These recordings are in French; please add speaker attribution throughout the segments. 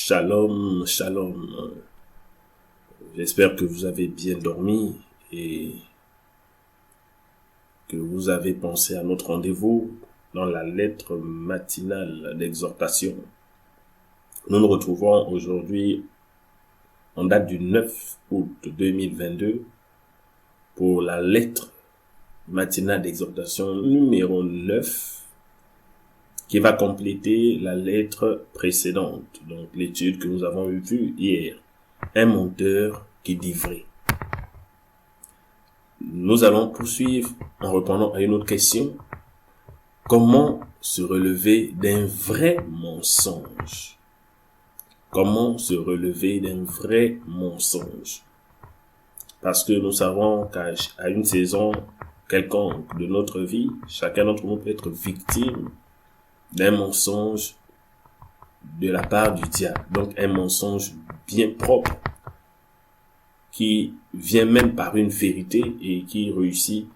Speaker 1: Shalom, shalom. J'espère que vous avez bien dormi et que vous avez pensé à notre rendez-vous dans la lettre matinale d'exhortation. Nous nous retrouvons aujourd'hui en date du 9 août 2022 pour la lettre matinale d'exhortation numéro 9 qui va compléter la lettre précédente, donc l'étude que nous avons vue hier. Un menteur qui dit vrai. Nous allons poursuivre en répondant à une autre question. Comment se relever d'un vrai mensonge? Comment se relever d'un vrai mensonge? Parce que nous savons qu'à une saison quelconque de notre vie, chacun d'entre nous peut être victime d'un mensonge de la part du diable. Donc un mensonge bien propre qui vient même par une vérité et qui réussit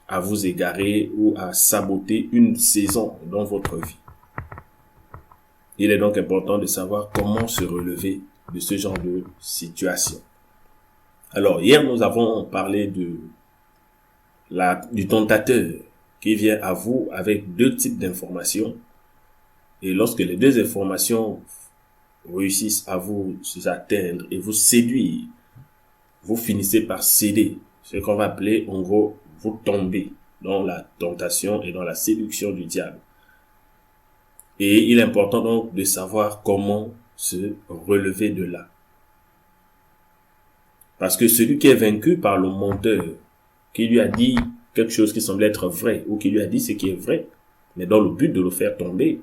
Speaker 1: à vous égarer ou à saboter une saison dans votre vie. Il est donc important de savoir comment se relever de ce genre de situation. Alors, hier, nous avons parlé du tentateur qui vient à vous avec deux types d'informations. Et lorsque les deux informations réussissent à vous atteindre et vous séduire, vous finissez par céder. Ce qu'on va appeler, en gros, vous tombez dans la tentation et dans la séduction du diable. Et il est important donc de savoir comment se relever de là. Parce que celui qui est vaincu par le menteur, qui lui a dit quelque chose qui semble être vrai, ou qui lui a dit ce qui est vrai, mais dans le but de le faire tomber,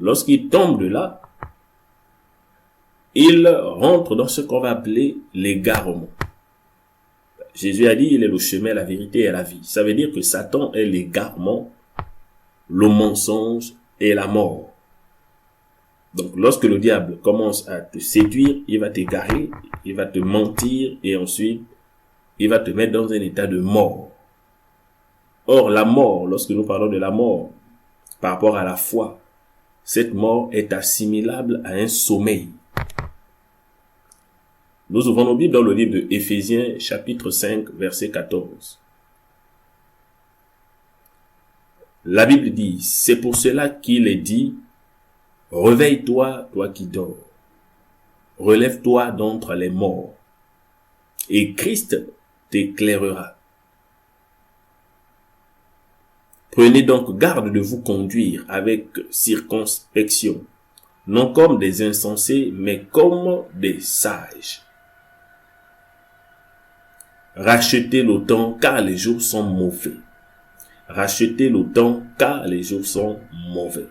Speaker 1: lorsqu'il tombe de là, il rentre dans ce qu'on va appeler l'égarement. Jésus a dit, il est le chemin, la vérité et la vie. Ça veut dire que Satan est l'égarement, le mensonge et la mort. Donc, lorsque le diable commence à te séduire, il va t'égarer, il va te mentir et ensuite, il va te mettre dans un état de mort. Or, la mort, lorsque nous parlons de la mort, par rapport à la foi, cette mort est assimilable à un sommeil. Nous ouvrons nos Bibles dans le livre de Éphésiens, chapitre 5, verset 14. La Bible dit, c'est pour cela qu'il est dit, réveille-toi, toi qui dors. Relève-toi d'entre les morts, et Christ t'éclairera. Prenez donc garde de vous conduire avec circonspection, non comme des insensés, mais comme des sages. Rachetez le temps, car les jours sont mauvais. Rachetez le temps, car les jours sont mauvais.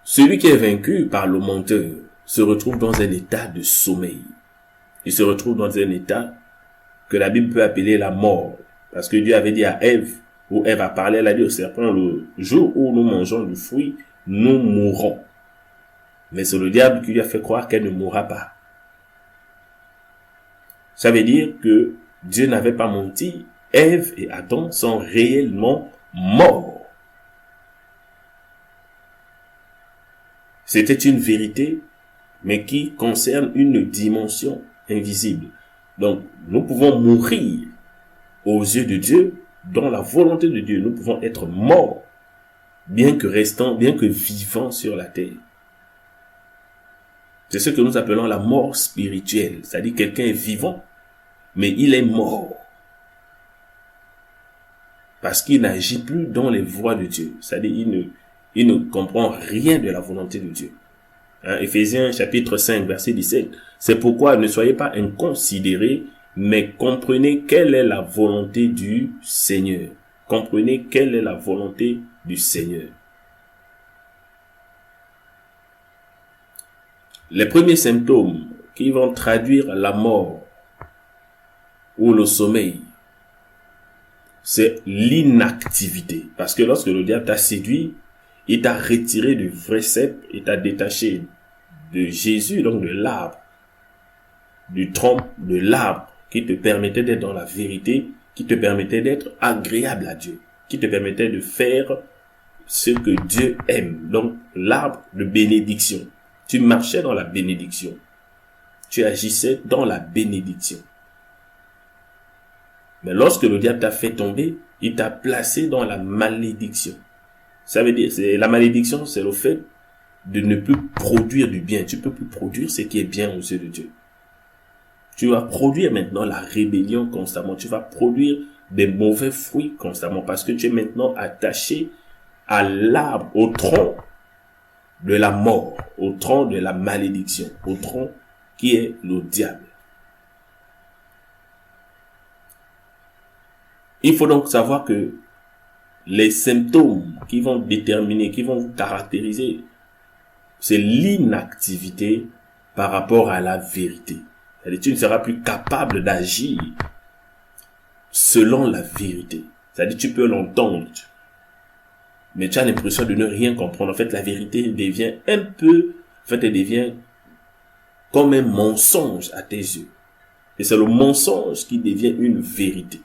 Speaker 1: Celui qui est vaincu par le menteur se retrouve dans un état de sommeil. Il se retrouve dans un état que la Bible peut appeler la mort. Parce que Dieu avait dit à Ève, où Ève a parlé, elle a dit au serpent, le jour où nous mangeons du fruit, nous mourrons. Mais c'est le diable qui lui a fait croire qu'elle ne mourra pas. Ça veut dire que Dieu n'avait pas menti. Ève et Adam sont réellement morts. C'était une vérité, mais qui concerne une dimension invisible. Donc, nous pouvons mourir aux yeux de Dieu, dans la volonté de Dieu. Nous pouvons être morts, bien que vivants sur la terre. C'est ce que nous appelons la mort spirituelle. C'est-à-dire quelqu'un est vivant, mais il est mort. Parce qu'il n'agit plus dans les voies de Dieu. C'est-à-dire il ne comprend rien de la volonté de Dieu. Éphésiens chapitre 5, verset 17. C'est pourquoi ne soyez pas inconsidérés, mais comprenez quelle est la volonté du Seigneur. Comprenez quelle est la volonté du Seigneur. Les premiers symptômes qui vont traduire la mort ou le sommeil, c'est l'inactivité. Parce que lorsque le diable t'a séduit, il t'a retiré du vrai cep, il t'a détaché de Jésus, donc de l'arbre, du tronc de l'arbre qui te permettait d'être dans la vérité, qui te permettait d'être agréable à Dieu, qui te permettait de faire ce que Dieu aime. Donc, l'arbre de bénédiction. Tu marchais dans la bénédiction. Tu agissais dans la bénédiction. Mais lorsque le diable t'a fait tomber, il t'a placé dans la malédiction. Ça veut dire, la malédiction, c'est le fait de ne plus produire du bien. Tu peux plus produire ce qui est bien aux yeux de Dieu. Tu vas produire maintenant la rébellion constamment. Tu vas produire des mauvais fruits constamment parce que tu es maintenant attaché à l'arbre, au tronc de la mort, au tronc de la malédiction, au tronc qui est le diable. Il faut donc savoir que les symptômes qui vont déterminer, qui vont vous caractériser, c'est l'inactivité par rapport à la vérité. C'est-à-dire, tu ne seras plus capable d'agir selon la vérité. C'est-à-dire, tu peux l'entendre, mais tu as l'impression de ne rien comprendre. En fait, la vérité devient un peu, elle devient comme un mensonge à tes yeux. Et c'est le mensonge qui devient une vérité.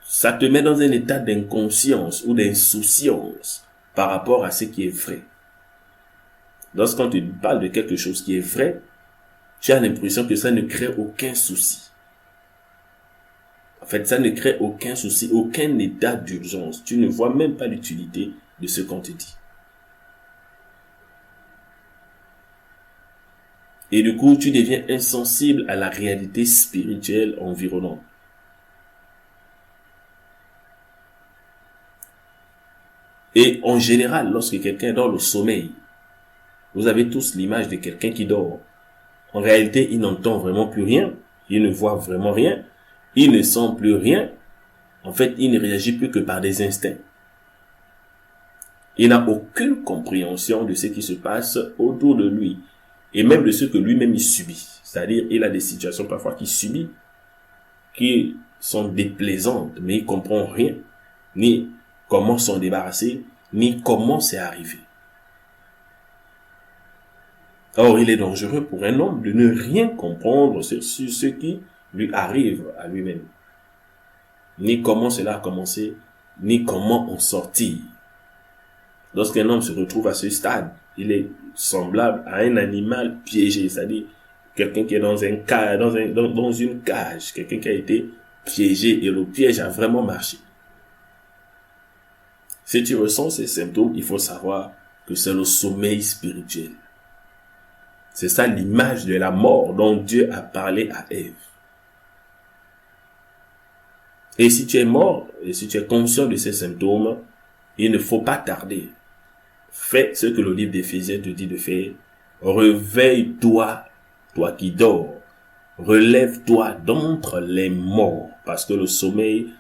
Speaker 1: Ça te met dans un état d'inconscience ou d'insouciance par rapport à ce qui est vrai. Lorsqu'on te parle de quelque chose qui est vrai, tu as l'impression que ça ne crée aucun souci. En fait, ça ne crée aucun souci, aucun état d'urgence. Tu ne vois même pas l'utilité de ce qu'on te dit. Et du coup, tu deviens insensible à la réalité spirituelle environnante. Et en général, lorsque quelqu'un est dans le sommeil, vous avez tous l'image de quelqu'un qui dort. En réalité, il n'entend vraiment plus rien. Il ne voit vraiment rien. Il ne sent plus rien. En fait, il ne réagit plus que par des instincts. Il n'a aucune compréhension de ce qui se passe autour de lui. Et même de ce que lui-même il subit. C'est-à-dire, il a des situations parfois qu'il subit, qui sont déplaisantes, mais il ne comprend rien. Ni comment s'en débarrasser, ni comment c'est arrivé. Or, il est dangereux pour un homme de ne rien comprendre sur ce qui lui arrive à lui-même. Ni comment cela a commencé, ni comment en sortir. Lorsqu'un homme se retrouve à ce stade, il est semblable à un animal piégé, c'est-à-dire quelqu'un qui est dans un cage, dans une cage, quelqu'un qui a été piégé et le piège a vraiment marché. Si tu ressens ces symptômes, il faut savoir que c'est le sommeil spirituel. C'est ça l'image de la mort dont Dieu a parlé à Ève. Et si tu es mort, et si tu es conscient de ces symptômes, il ne faut pas tarder. Fais ce que le livre d'Éphésiens te dit de faire. Réveille-toi, toi qui dors. Relève-toi d'entre les morts. Parce que le sommeil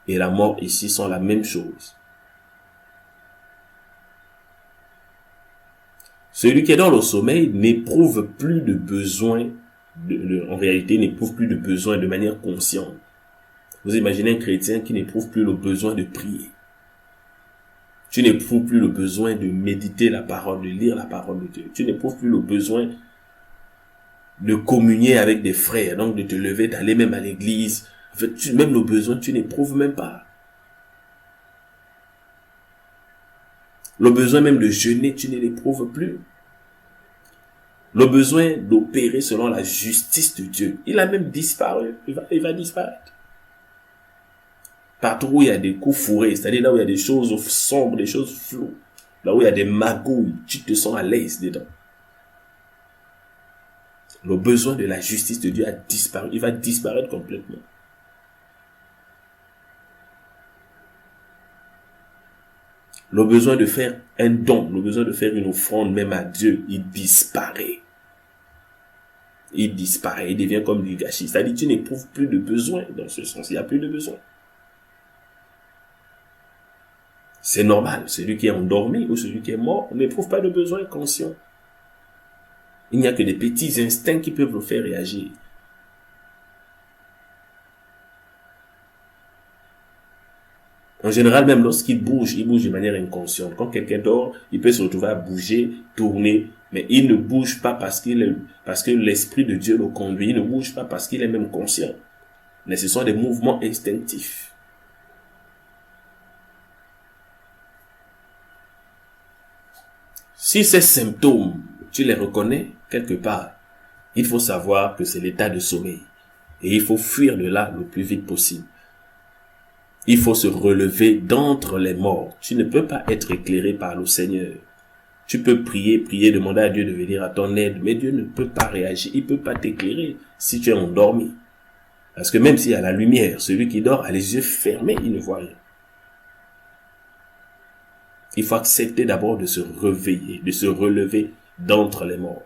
Speaker 1: et la mort ici sont la même chose. Celui qui est dans le sommeil n'éprouve plus de besoin, en réalité n'éprouve plus de besoin de manière consciente. Vous imaginez un chrétien qui n'éprouve plus le besoin de prier. Tu n'éprouves plus le besoin de méditer la parole, de lire la parole de Dieu. Tu n'éprouves plus le besoin de communier avec des frères, donc de te lever, d'aller même à l'église. En fait, même le besoin, tu n'éprouves même pas. Le besoin même de jeûner, tu ne l'éprouves plus. Le besoin d'opérer selon la justice de Dieu, il a même disparu. Il va disparaître. Partout où il y a des coups fourrés, c'est-à-dire là où il y a des choses sombres, des choses floues, là où il y a des magouilles, tu te sens à l'aise dedans. Le besoin de la justice de Dieu a disparu. Il va disparaître complètement. Le besoin de faire un don, le besoin de faire une offrande même à Dieu, il disparaît. Il disparaît, il devient comme du gâchis. C'est-à-dire tu n'éprouves plus de besoin dans ce sens. Il n'y a plus de besoin. C'est normal. Celui qui est endormi ou celui qui est mort n'éprouve pas de besoin conscient. Il n'y a que des petits instincts qui peuvent le faire réagir. En général, même lorsqu'il bouge de manière inconsciente. Quand quelqu'un dort, il peut se retrouver à bouger, tourner, mais il ne bouge pas parce que l'Esprit de Dieu le conduit. Il ne bouge pas parce qu'il est même conscient. Mais ce sont des mouvements instinctifs. Si ces symptômes, tu les reconnais quelque part, il faut savoir que c'est l'état de sommeil. Et il faut fuir de là le plus vite possible. Il faut se relever d'entre les morts. Tu ne peux pas être éclairé par le Seigneur. Tu peux prier, demander à Dieu de venir à ton aide, mais Dieu ne peut pas réagir. Il ne peut pas t'éclairer si tu es endormi. Parce que même s'il y a la lumière, celui qui dort a les yeux fermés, il ne voit rien. Il faut accepter d'abord de se réveiller, de se relever d'entre les morts.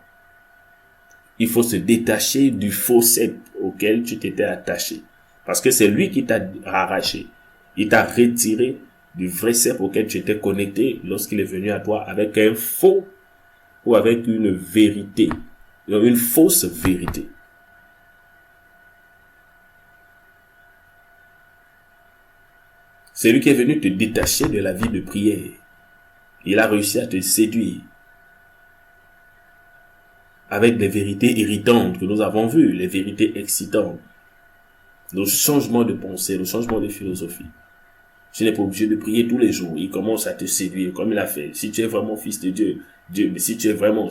Speaker 1: Il faut se détacher du faux cep auquel tu t'étais attaché. Parce que c'est lui qui t'a arraché. Il t'a retiré du vrai cep auquel tu étais connecté lorsqu'il est venu à toi avec un faux ou avec une vérité, une fausse vérité. C'est lui qui est venu te détacher de la vie de prière. Il a réussi à te séduire avec des vérités irritantes que nous avons vues, les vérités excitantes, le changement de pensée, le changement de philosophie. Tu n'es pas obligé de prier tous les jours. Il commence à te séduire comme il a fait. Si tu es vraiment fils de Dieu, mais si tu es vraiment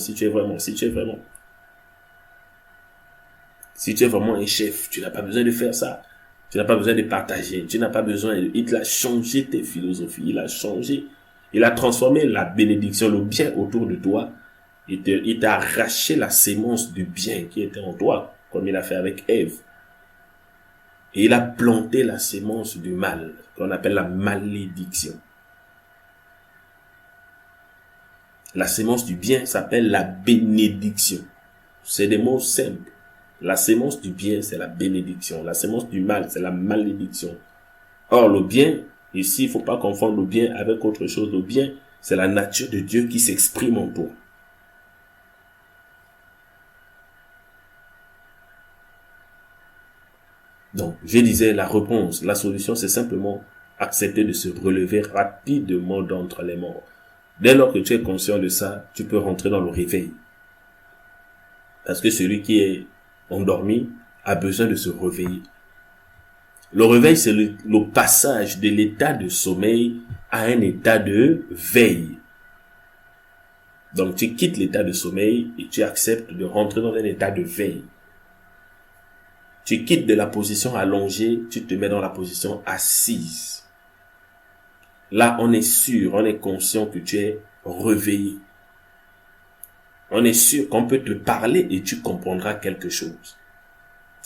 Speaker 1: un chef, tu n'as pas besoin de faire ça. Tu n'as pas besoin de partager. Tu n'as pas besoin il t'a changé tes philosophies. Il a transformé la bénédiction, le bien autour de toi. Il t'a arraché la sémence du bien qui était en toi, comme il a fait avec Ève. Et il a planté la sémence du mal, qu'on appelle la malédiction. La sémence du bien s'appelle la bénédiction. C'est des mots simples. La sémence du bien, c'est la bénédiction. La sémence du mal, c'est la malédiction. Or, le bien, ici, il ne faut pas confondre le bien avec autre chose. Le bien, c'est la nature de Dieu qui s'exprime en toi. Donc, je disais, la réponse, la solution, c'est simplement accepter de se relever rapidement d'entre les morts. Dès lors que tu es conscient de ça, tu peux rentrer dans le réveil. Parce que celui qui est endormi a besoin de se réveiller. Le réveil, c'est le passage de l'état de sommeil à un état de veille. Donc, tu quittes l'état de sommeil et tu acceptes de rentrer dans un état de veille. Tu quittes de la position allongée, tu te mets dans la position assise. Là, on est sûr, on est conscient que tu es réveillé. On est sûr qu'on peut te parler et tu comprendras quelque chose.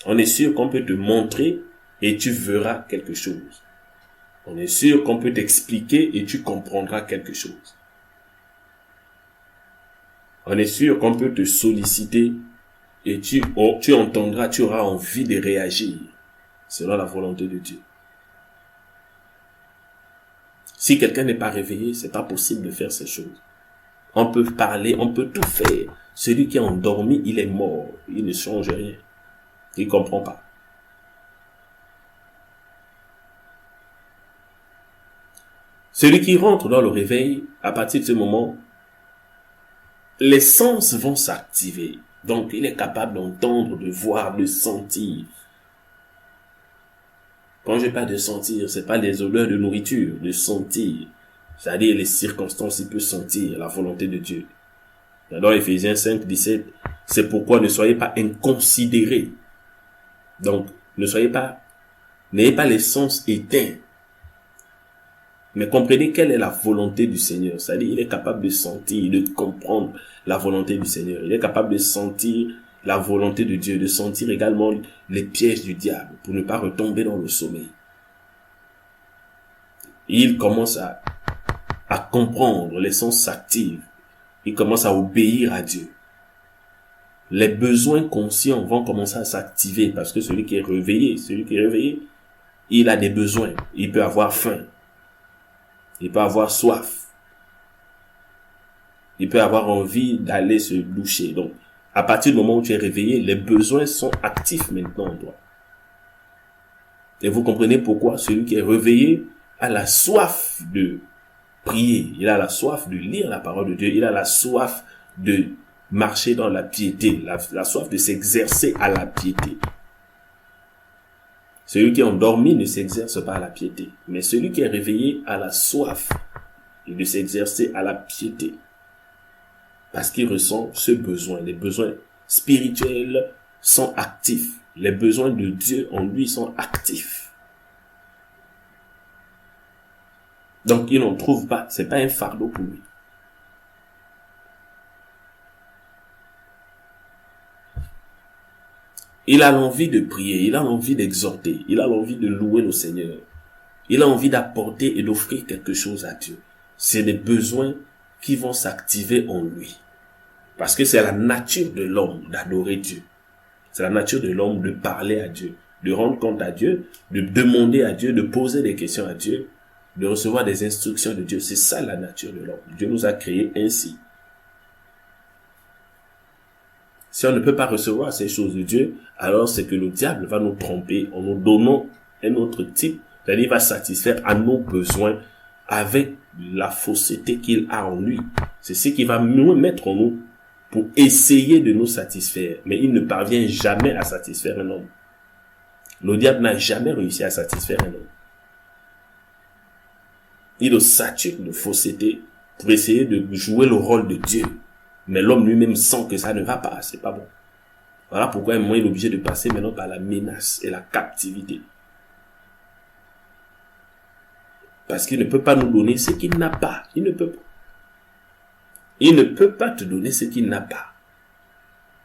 Speaker 1: On est sûr qu'on peut te montrer et tu verras quelque chose. On est sûr qu'on peut t'expliquer et tu comprendras quelque chose. On est sûr qu'on peut te solliciter et tu entendras, tu auras envie de réagir selon la volonté de Dieu. Si quelqu'un n'est pas réveillé, c'est pas possible de faire ces choses. On peut parler, on peut tout faire. Celui qui est endormi, il est mort. Il ne change rien. Il ne comprend pas. Celui qui rentre dans le réveil, à partir de ce moment, les sens vont s'activer. Donc, il est capable d'entendre, de voir, de sentir. Quand je parle de sentir, c'est pas les odeurs de nourriture, de sentir. C'est-à-dire les circonstances, il peut sentir la volonté de Dieu. Dans Ephésiens 5, 17, c'est pourquoi ne soyez pas inconsidérés. Donc, n'ayez pas les sens éteints. Mais comprenez quelle est la volonté du Seigneur. C'est-à-dire, il est capable de sentir, de comprendre la volonté du Seigneur. Il est capable de sentir la volonté de Dieu, de sentir également les pièges du diable pour ne pas retomber dans le sommeil. Et il commence à comprendre, les sens s'activent. Il commence à obéir à Dieu. Les besoins conscients vont commencer à s'activer parce que celui qui est réveillé, il a des besoins. Il peut avoir faim. Il peut avoir soif. Il peut avoir envie d'aller se doucher. Donc, à partir du moment où tu es réveillé, les besoins sont actifs maintenant en toi. Et vous comprenez pourquoi celui qui est réveillé a la soif de prier. Il a la soif de lire la parole de Dieu. Il a la soif de marcher dans la piété. La soif de s'exercer à la piété. Celui qui est endormi ne s'exerce pas à la piété. Mais celui qui est réveillé a la soif de s'exercer à la piété. Parce qu'il ressent ce besoin. Les besoins spirituels sont actifs. Les besoins de Dieu en lui sont actifs. Donc, il n'en trouve pas. C'est pas un fardeau pour lui. Il a l'envie de prier. Il a l'envie d'exhorter. Il a l'envie de louer le Seigneur. Il a envie d'apporter et d'offrir quelque chose à Dieu. C'est des besoins qui vont s'activer en lui. Parce que c'est la nature de l'homme d'adorer Dieu. C'est la nature de l'homme de parler à Dieu, de rendre compte à Dieu, de demander à Dieu, de poser des questions à Dieu, de recevoir des instructions de Dieu. C'est ça la nature de l'homme. Dieu nous a créés ainsi. Si on ne peut pas recevoir ces choses de Dieu, alors c'est que le diable va nous tromper en nous donnant un autre type, c'est-à-dire il va satisfaire à nos besoins avec la fausseté qu'il a en lui. C'est ce qu'il va nous mettre en nous pour essayer de nous satisfaire. Mais il ne parvient jamais à satisfaire un homme. Le diable n'a jamais réussi à satisfaire un homme. Il le sature de fausseté pour essayer de jouer le rôle de Dieu. Mais l'homme lui-même sent que ça ne va pas, c'est pas bon. Voilà pourquoi à un moment il est obligé de passer maintenant par la menace et la captivité. Parce qu'il ne peut pas nous donner ce qu'il n'a pas. Il ne peut pas. Il ne peut pas te donner ce qu'il n'a pas.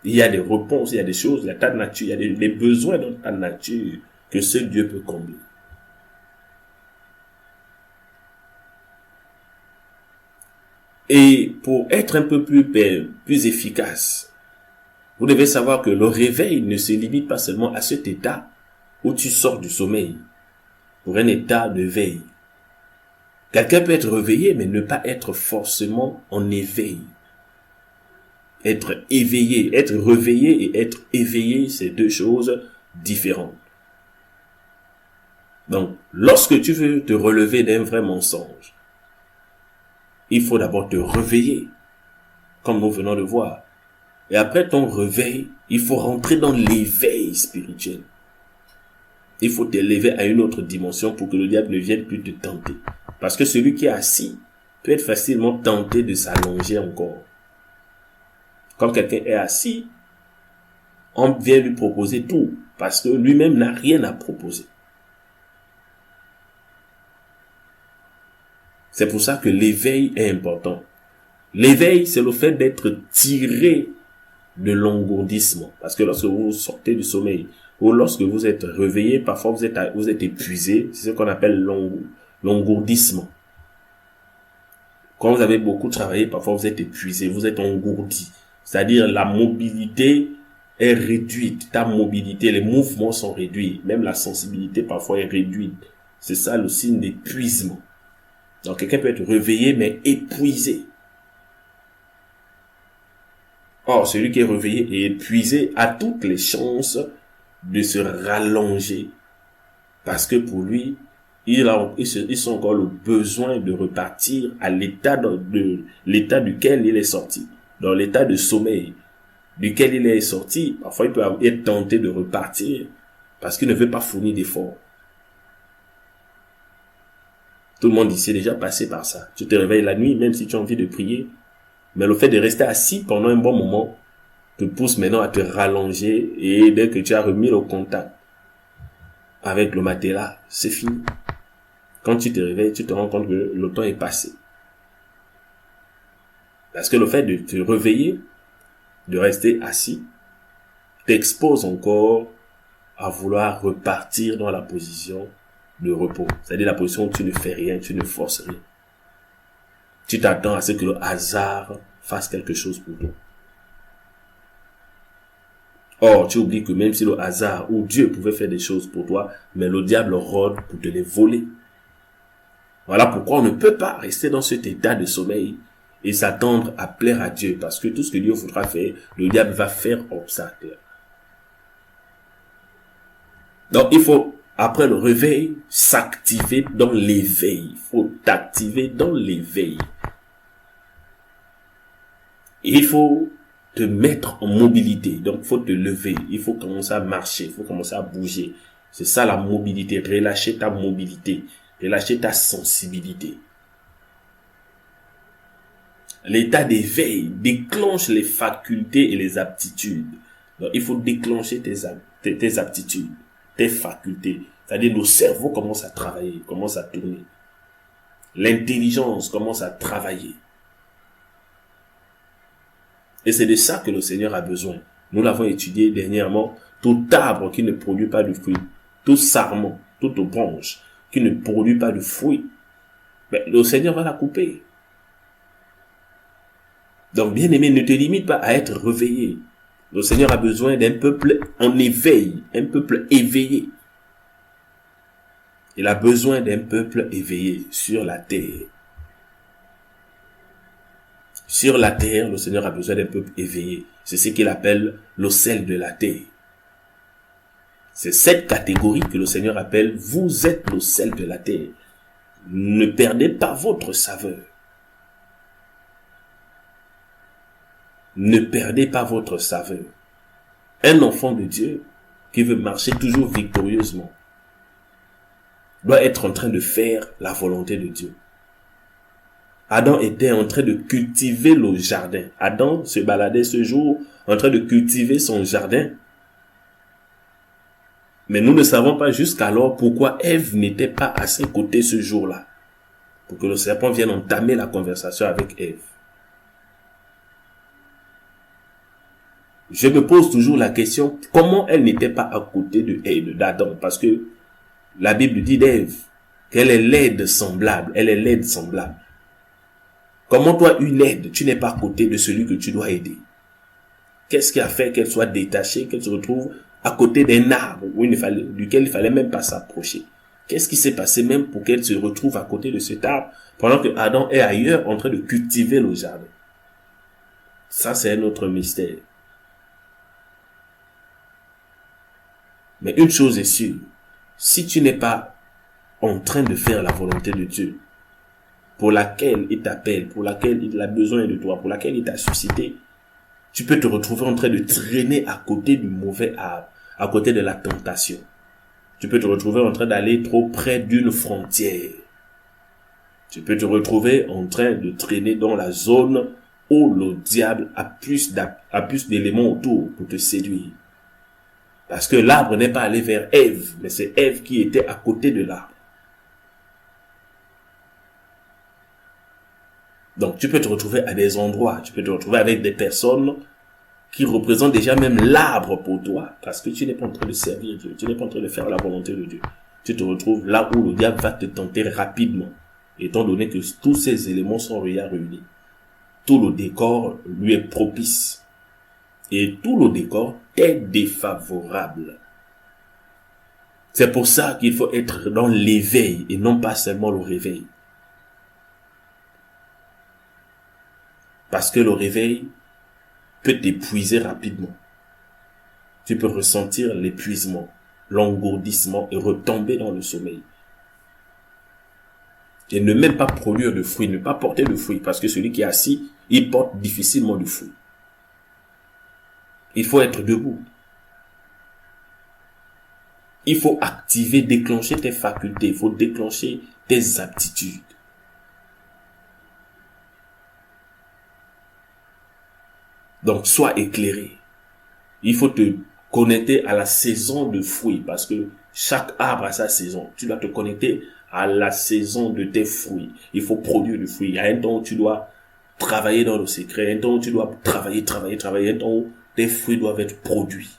Speaker 1: Il y a des réponses, il y a des choses, il y a ta nature, il y a des besoins dans ta nature que seul Dieu peut combler. Et pour être un peu plus efficace, vous devez savoir que le réveil ne se limite pas seulement à cet état où tu sors du sommeil, pour un état de veille. Quelqu'un peut être réveillé, mais ne pas être forcément en éveil. Être éveillé, être réveillé et être éveillé, c'est deux choses différentes. Donc, lorsque tu veux te relever d'un vrai mensonge, il faut d'abord te réveiller, comme nous venons de voir. Et après ton réveil, il faut rentrer dans l'éveil spirituel. Il faut t'élever à une autre dimension pour que le diable ne vienne plus te tenter. Parce que celui qui est assis peut être facilement tenté de s'allonger encore. Quand quelqu'un est assis, on vient lui proposer tout, parce que lui-même n'a rien à proposer. C'est pour ça que l'éveil est important. L'éveil, c'est le fait d'être tiré de l'engourdissement. Parce que lorsque vous sortez du sommeil, ou lorsque vous êtes réveillé, parfois vous êtes épuisé, c'est ce qu'on appelle l'engourdissement. Quand vous avez beaucoup travaillé, parfois vous êtes épuisé, vous êtes engourdi. C'est-à-dire la mobilité est réduite. Ta mobilité, les mouvements sont réduits. Même la sensibilité parfois est réduite. C'est ça le signe d'épuisement. Donc quelqu'un peut être réveillé mais épuisé. Or, celui qui est réveillé et épuisé a toutes les chances de se rallonger. Parce que pour lui, il sent encore le besoin de repartir à l'état duquel il est sorti. Dans l'état de sommeil duquel il est sorti, parfois il peut être tenté de repartir parce qu'il ne veut pas fournir d'efforts. Tout le monde ici est déjà passé par ça. Tu te réveilles la nuit, même si tu as envie de prier, mais le fait de rester assis pendant un bon moment te pousse maintenant à te rallonger et dès que tu as remis le contact avec le matelas, c'est fini. Quand tu te réveilles, tu te rends compte que le temps est passé. Parce que le fait de te réveiller, de rester assis, t'expose encore à vouloir repartir dans la position de repos. C'est-à-dire la position où tu ne fais rien, tu ne forces rien. Tu t'attends à ce que le hasard fasse quelque chose pour toi. Or, tu oublies que même si le hasard ou Dieu pouvait faire des choses pour toi, mais le diable rôde pour te les voler. Voilà pourquoi on ne peut pas rester dans cet état de sommeil et s'attendre à plaire à Dieu. Parce que tout ce que Dieu voudra faire, le diable va faire obstacle. Donc, il faut, après le réveil, s'activer dans l'éveil. Il faut t'activer dans l'éveil. Il faut te mettre en mobilité. Donc, il faut te lever. Il faut commencer à marcher. Il faut commencer à bouger. C'est ça la mobilité. Relâcher ta mobilité. Relâcher ta sensibilité. L'état d'éveil déclenche les facultés et les aptitudes. Donc, il faut déclencher tes aptitudes, tes facultés. C'est-à-dire, nos cerveaux commencent à travailler, commencent à tourner. L'intelligence commence à travailler. Et c'est de ça que le Seigneur a besoin. Nous l'avons étudié dernièrement. Tout arbre qui ne produit pas de fruit, tout sarment, toute branche qui ne produit pas de fruit, ben, le Seigneur va la couper. Donc, bien aimé, ne te limite pas à être réveillé. Le Seigneur a besoin d'un peuple en éveil, un peuple éveillé. Il a besoin d'un peuple éveillé sur la terre. Sur la terre, le Seigneur a besoin d'un peuple éveillé. C'est ce qu'il appelle le sel de la terre. C'est cette catégorie que le Seigneur appelle, vous êtes le sel de la terre. Ne perdez pas votre saveur. Ne perdez pas votre saveur. Un enfant de Dieu qui veut marcher toujours victorieusement doit être en train de faire la volonté de Dieu. Adam était en train de cultiver le jardin. Adam se baladait ce jour en train de cultiver son jardin. Mais nous ne savons pas jusqu'alors pourquoi Ève n'était pas à ses côtés ce jour-là. Pour que le serpent vienne entamer la conversation avec Ève. Je me pose toujours la question, comment elle n'était pas à côté d'Adam? Parce que la Bible dit d'Ève qu'elle est laide semblable. Elle est laide semblable. Comment toi, une aide, tu n'es pas à côté de celui que tu dois aider? Qu'est-ce qui a fait qu'elle soit détachée, qu'elle se retrouve à côté d'un arbre duquel il fallait même pas s'approcher? Qu'est-ce qui s'est passé même pour qu'elle se retrouve à côté de cet arbre pendant que Adam est ailleurs en train de cultiver le jardin? Ça, c'est un autre mystère. Mais une chose est sûre, si tu n'es pas en train de faire la volonté de Dieu, pour laquelle il t'appelle, pour laquelle il a besoin de toi, pour laquelle il t'a suscité, tu peux te retrouver en train de traîner à côté du mauvais arbre, à côté de la tentation. Tu peux te retrouver en train d'aller trop près d'une frontière. Tu peux te retrouver en train de traîner dans la zone où le diable a plus d'éléments autour pour te séduire. Parce que l'arbre n'est pas allé vers Ève, mais c'est Ève qui était à côté de l'arbre. Donc, tu peux te retrouver à des endroits, tu peux te retrouver avec des personnes qui représentent déjà même l'arbre pour toi, parce que tu n'es pas en train de servir Dieu, tu n'es pas en train de faire la volonté de Dieu. Tu te retrouves là où le diable va te tenter rapidement, étant donné que tous ces éléments sont réunis. Tout le décor lui est propice. Et tout le décor est défavorable. C'est pour ça qu'il faut être dans l'éveil et non pas seulement le réveil. Parce que le réveil peut t'épuiser rapidement. Tu peux ressentir l'épuisement, l'engourdissement et retomber dans le sommeil. Et ne même pas produire de fruits, ne pas porter de fruits, parce que celui qui est assis, il porte difficilement de fruits. Il faut être debout. Il faut activer, déclencher tes facultés. Il faut déclencher tes aptitudes. Donc, sois éclairé. Il faut te connecter à la saison de fruits parce que chaque arbre a sa saison. Tu dois te connecter à la saison de tes fruits. Il faut produire du fruit. Il y a un temps où tu dois travailler dans le secret. Un temps où tu dois travailler. Un temps où tes fruits doivent être produits.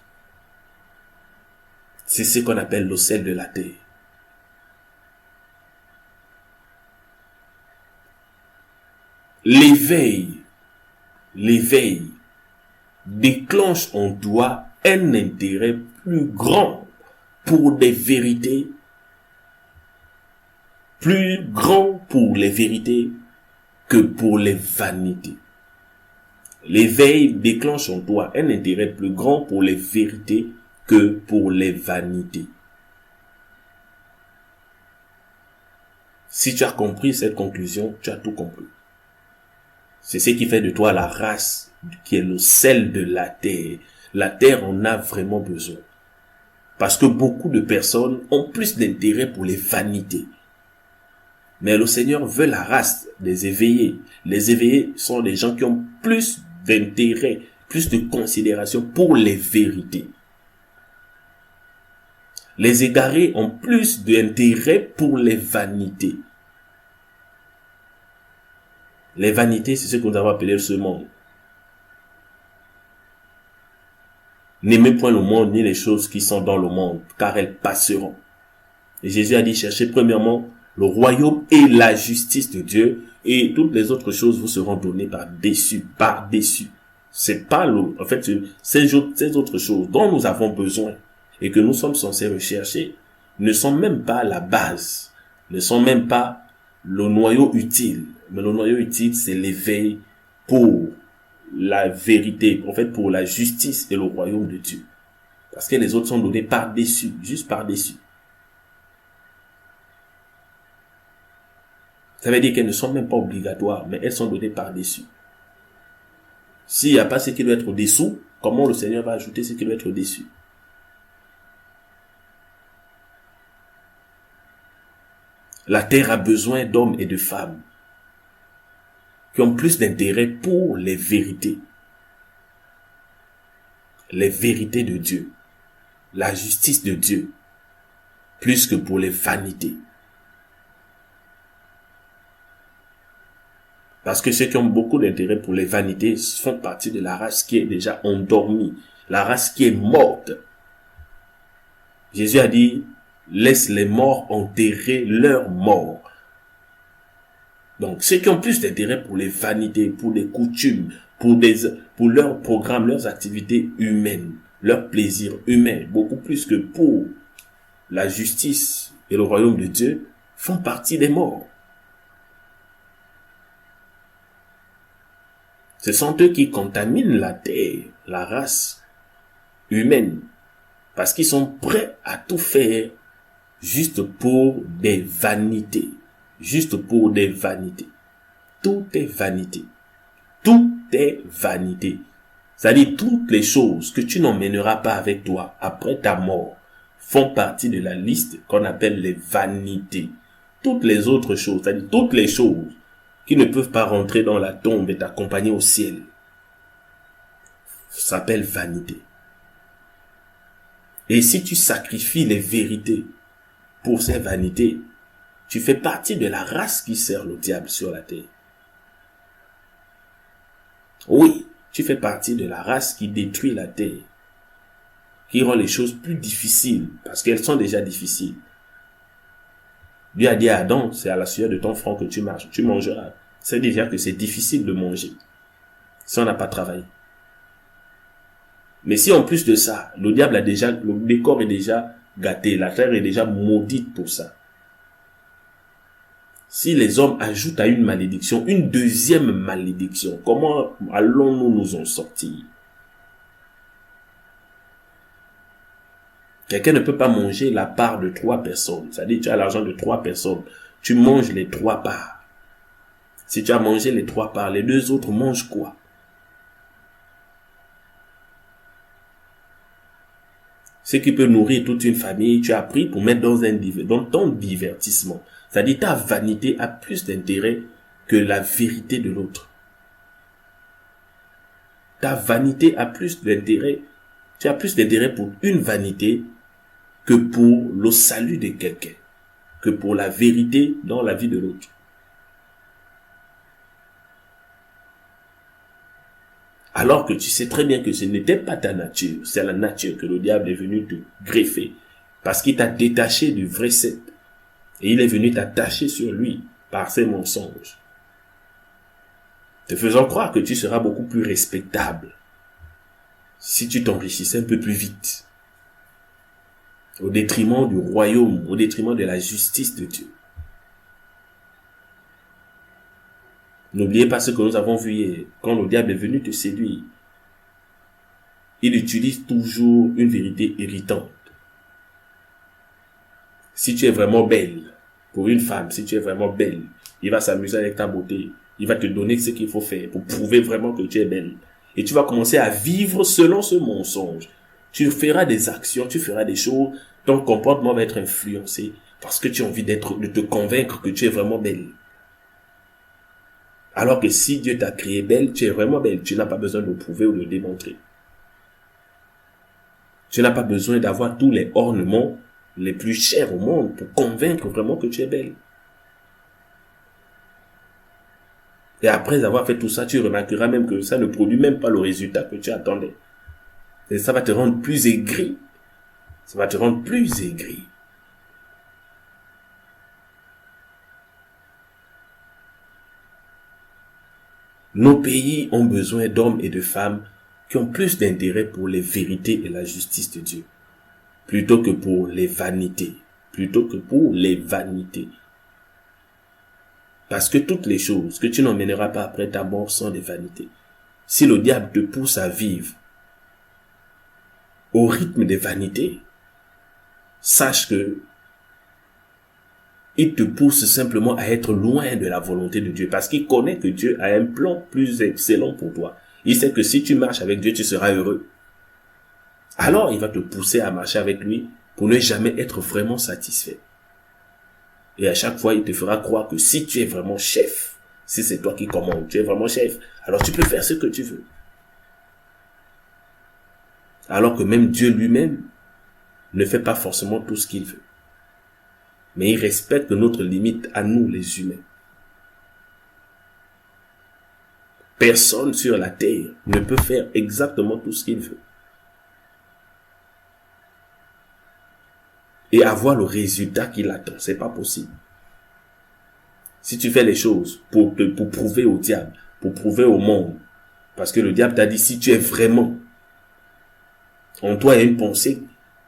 Speaker 1: C'est ce qu'on appelle le sel de la terre. L'éveil déclenche en toi un intérêt plus grand pour des vérités, plus grand pour les vérités que pour les vanités. L'éveil déclenche en toi un intérêt plus grand pour les vérités que pour les vanités. Si tu as compris cette conclusion, tu as tout compris. C'est ce qui fait de toi la race qui est le sel de la terre. La terre en a vraiment besoin. Parce que beaucoup de personnes ont plus d'intérêt pour les vanités. Mais le Seigneur veut la race des éveillés. Les éveillés sont des gens qui ont plus d'intérêt, plus de considération pour les vérités. Les égarés ont plus d'intérêt pour les vanités. Les vanités, c'est ce que nous avons appelé ce monde. N'aimez point le monde ni les choses qui sont dans le monde, car elles passeront. Et Jésus a dit, cherchez premièrement le royaume et la justice de Dieu, et toutes les autres choses vous seront données par-dessus. C'est pas l'eau. En fait, ces autres choses dont nous avons besoin et que nous sommes censés rechercher ne sont même pas la base, ne sont même pas le noyau utile. Mais le noyau utile, c'est l'éveil pour la vérité, en fait, pour la justice et le royaume de Dieu. Parce que les autres sont donnés par-dessus, juste par-dessus. Ça veut dire qu'elles ne sont même pas obligatoires, mais elles sont données par-dessus. S'il n'y a pas ce qui doit être au-dessous, comment le Seigneur va ajouter ce qui doit être au-dessus? La terre a besoin d'hommes et de femmes qui ont plus d'intérêt pour les vérités de Dieu, la justice de Dieu, plus que pour les vanités. Parce que ceux qui ont beaucoup d'intérêt pour les vanités font partie de la race qui est déjà endormie, la race qui est morte. Jésus a dit, laisse les morts enterrer leurs morts. Donc, ceux qui ont plus d'intérêt pour les vanités, pour les coutumes, pour leurs programmes, leurs activités humaines, leurs plaisirs humains, beaucoup plus que pour la justice et le royaume de Dieu, font partie des morts. Ce sont eux qui contaminent la terre, la race humaine, parce qu'ils sont prêts à tout faire juste pour des vanités. Juste pour des vanités. Tout est vanité. Tout est vanité. C'est-à-dire toutes les choses que tu n'emmèneras pas avec toi après ta mort font partie de la liste qu'on appelle les vanités. Toutes les autres choses, c'est-à-dire toutes les choses qui ne peuvent pas rentrer dans la tombe et t'accompagner au ciel, s'appellent vanité. Et si tu sacrifies les vérités pour ces vanités, tu fais partie de la race qui sert le diable sur la terre. Oui, tu fais partie de la race qui détruit la terre, qui rend les choses plus difficiles, parce qu'elles sont déjà difficiles. Dieu a dit à Adam, c'est à la sueur de ton front que tu marches, tu mangeras. C'est déjà que c'est difficile de manger, si on n'a pas travaillé. Mais si en plus de ça, le diable le décor est déjà gâté, la terre est déjà maudite pour ça. Si les hommes ajoutent à une malédiction, une deuxième malédiction, comment allons-nous nous en sortir? Quelqu'un ne peut pas manger la part de 3 personnes. C'est-à-dire, tu as l'argent de 3 personnes. Tu manges les 3 parts. Si tu as mangé les 3 parts, les 2 autres mangent quoi? Ce qui peut nourrir toute une famille, tu as pris pour mettre dans ton divertissement. C'est-à-dire, ta vanité a plus d'intérêt que la vérité de l'autre. Ta vanité a plus d'intérêt. Tu as plus d'intérêt pour une vanité que pour le salut de quelqu'un, que pour la vérité dans la vie de l'autre. Alors que tu sais très bien que ce n'était pas ta nature, c'est la nature que le diable est venu te greffer, parce qu'il t'a détaché du vrai cep, et il est venu t'attacher sur lui par ses mensonges, te faisant croire que tu seras beaucoup plus respectable si tu t'enrichissais un peu plus vite, au détriment du royaume, au détriment de la justice de Dieu. N'oubliez pas ce que nous avons vu hier, quand le diable est venu te séduire. Il utilise toujours une vérité irritante. Si tu es vraiment belle, pour une femme, si tu es vraiment belle, il va s'amuser avec ta beauté. Il va te donner ce qu'il faut faire pour prouver vraiment que tu es belle. Et tu vas commencer à vivre selon ce mensonge. Tu feras des actions, tu feras des choses, ton comportement va être influencé. Parce que tu as envie de te convaincre que tu es vraiment belle. Alors que si Dieu t'a créé belle, tu es vraiment belle. Tu n'as pas besoin de le prouver ou de le démontrer. Tu n'as pas besoin d'avoir tous les ornements les plus chers au monde pour convaincre vraiment que tu es belle. Et après avoir fait tout ça, tu remarqueras même que ça ne produit même pas le résultat que tu attendais. Et ça va te rendre plus aigri. Ça va te rendre plus aigri. Nos pays ont besoin d'hommes et de femmes qui ont plus d'intérêt pour les vérités et la justice de Dieu, plutôt que pour les vanités, Parce que toutes les choses que tu n'emmèneras pas après ta mort sont des vanités. Si le diable te pousse à vivre au rythme des vanités, sache que il te pousse simplement à être loin de la volonté de Dieu, parce qu'il connaît que Dieu a un plan plus excellent pour toi. Il sait que si tu marches avec Dieu, tu seras heureux. Alors, il va te pousser à marcher avec lui pour ne jamais être vraiment satisfait. Et à chaque fois, il te fera croire que si tu es vraiment chef, si c'est toi qui commandes, tu es vraiment chef, alors tu peux faire ce que tu veux. Alors que même Dieu lui-même ne fait pas forcément tout ce qu'il veut. Mais il respecte notre limite à nous, les humains. Personne sur la terre ne peut faire exactement tout ce qu'il veut. Et avoir le résultat qu'il attend, c'est pas possible. Si tu fais les choses pour prouver au diable, pour prouver au monde, parce que le diable t'a dit, si tu es vraiment, en toi il y a une pensée,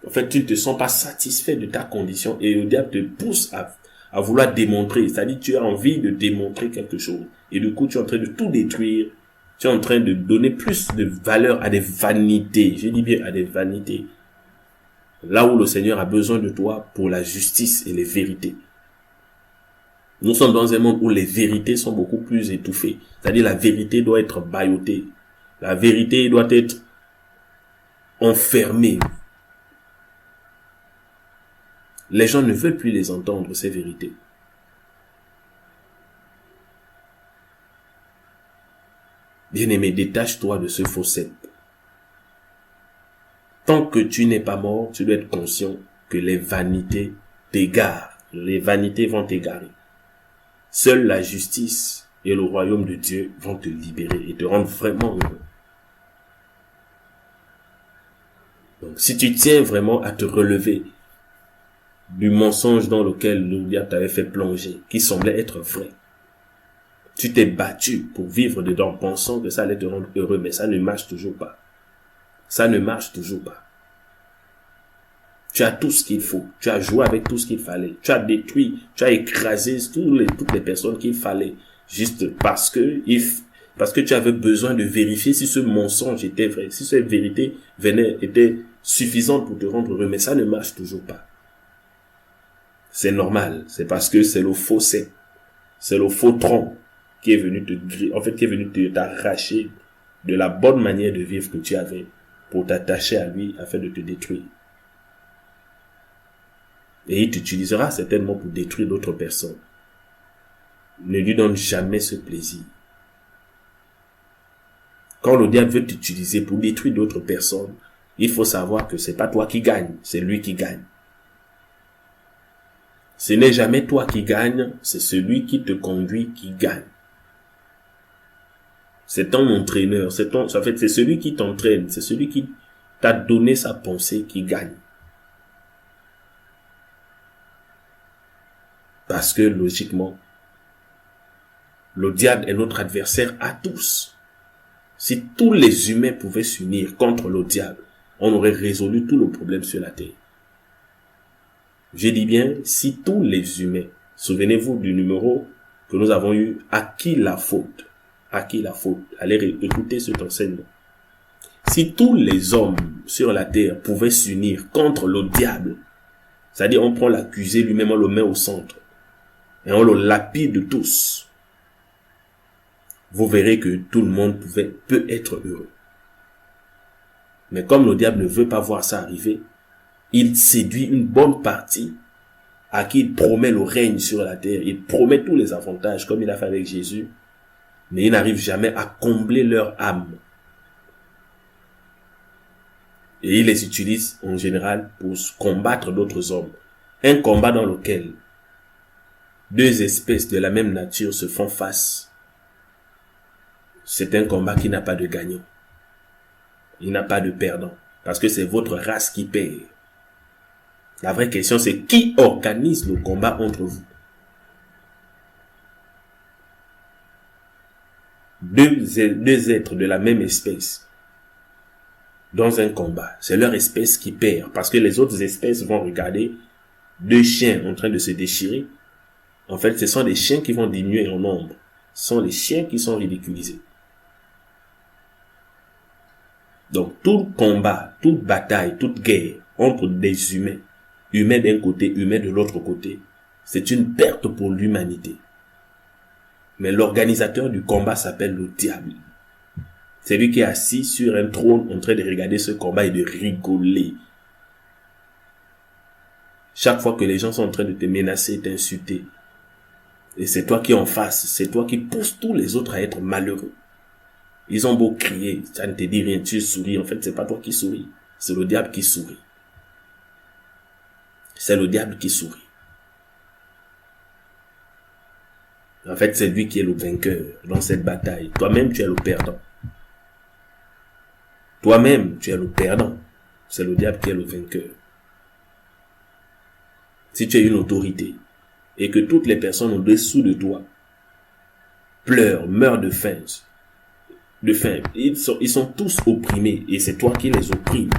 Speaker 1: en fait, tu ne te sens pas satisfait de ta condition et le diable te pousse à vouloir démontrer. C'est-à-dire, tu as envie de démontrer quelque chose. Et du coup, tu es en train de tout détruire. Tu es en train de donner plus de valeur à des vanités. Je dis bien à des vanités. Là où le Seigneur a besoin de toi pour la justice et les vérités. Nous sommes dans un monde où les vérités sont beaucoup plus étouffées. C'est-à-dire, la vérité doit être bâillotée. La vérité doit être enfermée. Les gens ne veulent plus les entendre, ces vérités. Bien-aimé, détache-toi de ce faux cep. Tant que tu n'es pas mort, tu dois être conscient que les vanités t'égarent. Les vanités vont t'égarer. Seule la justice et le royaume de Dieu vont te libérer et te rendre vraiment heureux. Donc, si tu tiens vraiment à te relever du mensonge dans lequel le diable t'avait fait plonger, qui semblait être vrai. Tu t'es battu pour vivre dedans, pensant que ça allait te rendre heureux, mais ça ne marche toujours pas. Ça ne marche toujours pas. Tu as tout ce qu'il faut. Tu as joué avec tout ce qu'il fallait. Tu as détruit, tu as écrasé toutes les personnes qu'il fallait, juste parce que tu avais besoin de vérifier si ce mensonge était vrai, si cette vérité était suffisante pour te rendre heureux, mais ça ne marche toujours pas. C'est normal, c'est parce que c'est le faux cep, c'est le faux tronc qui est venu t'arracher de la bonne manière de vivre que tu avais pour t'attacher à lui afin de te détruire. Et il t'utilisera certainement pour détruire d'autres personnes. Ne lui donne jamais ce plaisir. Quand le diable veut t'utiliser pour détruire d'autres personnes, il faut savoir que c'est pas toi qui gagne, c'est lui qui gagne. Ce n'est jamais toi qui gagne, c'est celui qui te conduit qui gagne. C'est ton entraîneur, c'est celui qui t'entraîne, c'est celui qui t'a donné sa pensée qui gagne. Parce que, logiquement, le diable est notre adversaire à tous. Si tous les humains pouvaient s'unir contre le diable, on aurait résolu tous les problèmes sur la terre. Je dis bien, si tous les humains, souvenez-vous du numéro que nous avons eu, à qui la faute? À qui la faute? Allez écouter cet enseignement. Si tous les hommes sur la terre pouvaient s'unir contre le diable, c'est-à-dire on prend l'accusé lui-même, on le met au centre, et on le lapide tous, vous verrez que tout le monde peut être heureux. Mais comme le diable ne veut pas voir ça arriver, il séduit une bonne partie à qui il promet le règne sur la terre, il promet tous les avantages comme il a fait avec Jésus, mais il n'arrive jamais à combler leur âme. Et il les utilise en général pour combattre d'autres hommes. Un combat dans lequel deux espèces de la même nature se font face. C'est un combat qui n'a pas de gagnant. Il n'a pas de perdant. Parce que c'est votre race qui perd. La vraie question, c'est qui organise le combat entre vous? Deux êtres de la même espèce dans un combat, c'est leur espèce qui perd, parce que les autres espèces vont regarder deux chiens en train de se déchirer. En fait, ce sont des chiens qui vont diminuer en nombre. Ce sont les chiens qui sont ridiculisés. Donc, tout combat, toute bataille, toute guerre entre des humains, humains d'un côté, humains de l'autre côté, c'est une perte pour l'humanité. Mais l'organisateur du combat s'appelle le diable. C'est lui qui est assis sur un trône en train de regarder ce combat et de rigoler. Chaque fois que les gens sont en train de te menacer, t'insulter, et c'est toi qui es en face, c'est toi qui pousses tous les autres à être malheureux. Ils ont beau crier, ça ne te dit rien, tu souris. En fait, c'est pas toi qui souris, c'est le diable qui sourit. C'est le diable qui sourit. En fait, c'est lui qui est le vainqueur dans cette bataille. Toi-même, tu es le perdant. Toi-même, tu es le perdant. C'est le diable qui est le vainqueur. Si tu es une autorité et que toutes les personnes en dessous de toi pleurent, meurent de faim, ils sont tous opprimés et c'est toi qui les opprimes.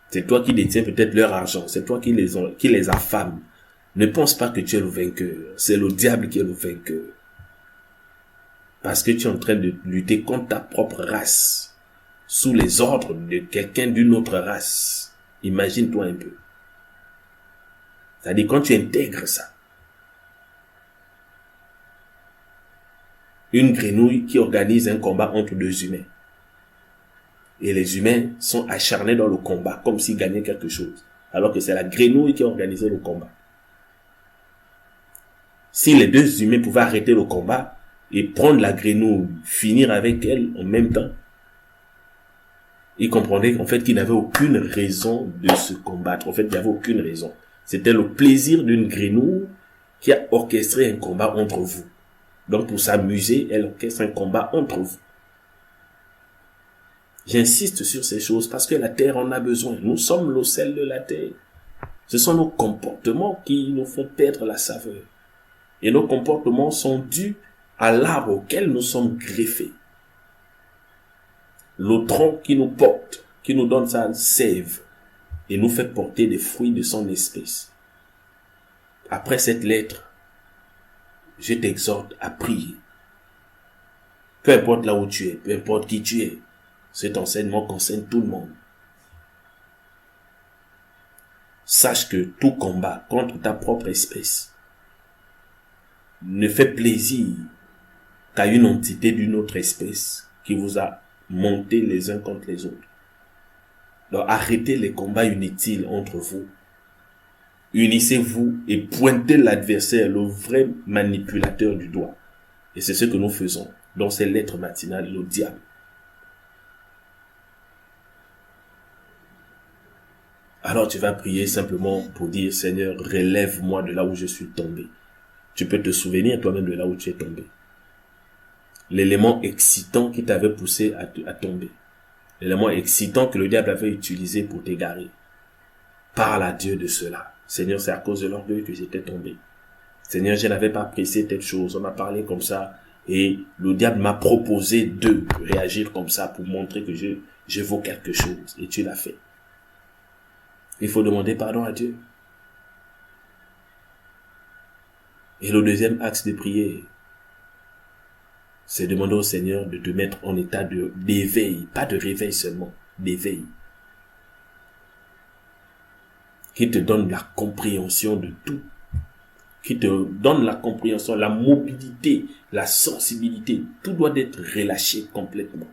Speaker 1: C'est toi qui détiens peut-être leur argent, c'est toi qui les affame. Ne pense pas que tu es le vainqueur, c'est le diable qui est le vainqueur. Parce que tu es en train de lutter contre ta propre race, sous les ordres de quelqu'un d'une autre race. Imagine-toi un peu. C'est-à-dire quand tu intègres ça. Une grenouille qui organise un combat entre deux humains. Et les humains sont acharnés dans le combat, comme s'ils gagnaient quelque chose. Alors que c'est la grenouille qui a organisé le combat. Si les deux humains pouvaient arrêter le combat et prendre la grenouille, finir avec elle en même temps, ils comprendaient en fait qu'ils n'avaient aucune raison de se combattre. En fait, il n'y avait aucune raison. C'était le plaisir d'une grenouille qui a orchestré un combat entre vous. Donc pour s'amuser, elle orchestre un combat entre vous. J'insiste sur ces choses parce que la terre en a besoin. Nous sommes le sel de la terre. Ce sont nos comportements qui nous font perdre la saveur. Et nos comportements sont dus à l'arbre auquel nous sommes greffés. Le tronc qui nous porte, qui nous donne sa sève et nous fait porter des fruits de son espèce. Après cette lettre, je t'exhorte à prier. Peu importe là où tu es, peu importe qui tu es, cet enseignement concerne tout le monde. Sache que tout combat contre ta propre espèce ne fait plaisir qu'à une entité d'une autre espèce qui vous a monté les uns contre les autres. Donc arrêtez les combats inutiles entre vous. Unissez-vous et pointez l'adversaire, le vrai manipulateur du doigt. Et c'est ce que nous faisons dans ces lettres matinales, le diable. Alors tu vas prier simplement pour dire, Seigneur, relève-moi de là où je suis tombé. Tu peux te souvenir toi-même de là où tu es tombé. L'élément excitant qui t'avait poussé à tomber. L'élément excitant que le diable avait utilisé pour t'égarer. Parle à Dieu de cela. Seigneur, c'est à cause de l'orgueil que j'étais tombé. Seigneur, je n'avais pas apprécié telle chose. On m'a parlé comme ça. Et le diable m'a proposé de réagir comme ça pour montrer que je vaux quelque chose. Et tu l'as fait. Il faut demander pardon à Dieu. Et le deuxième axe de prière, c'est demander au Seigneur de te mettre en état d'éveil, pas de réveil seulement, d'éveil. Qui te donne la compréhension de tout. Qui te donne la compréhension, la mobilité, la sensibilité. Tout doit être relâché complètement.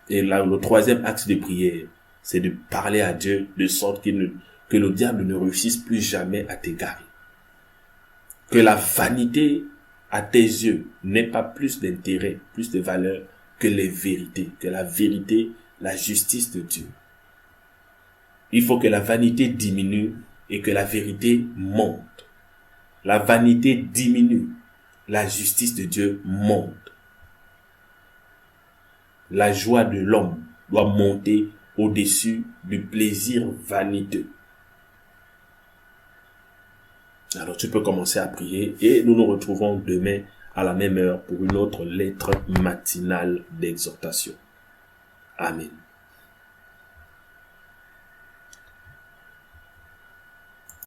Speaker 1: Et là, le troisième axe de prière, c'est de parler à Dieu de sorte qu'il que le diable ne réussisse plus jamais à t'égarer. Que la vanité, à tes yeux, n'ait pas plus d'intérêt, plus de valeur que les vérités, que la vérité, la justice de Dieu. Il faut que la vanité diminue et que la vérité monte. La vanité diminue, la justice de Dieu monte. La joie de l'homme doit monter au-dessus du plaisir vaniteux. Alors tu peux commencer à prier et nous nous retrouvons demain à la même heure pour une autre lettre matinale d'exhortation. Amen.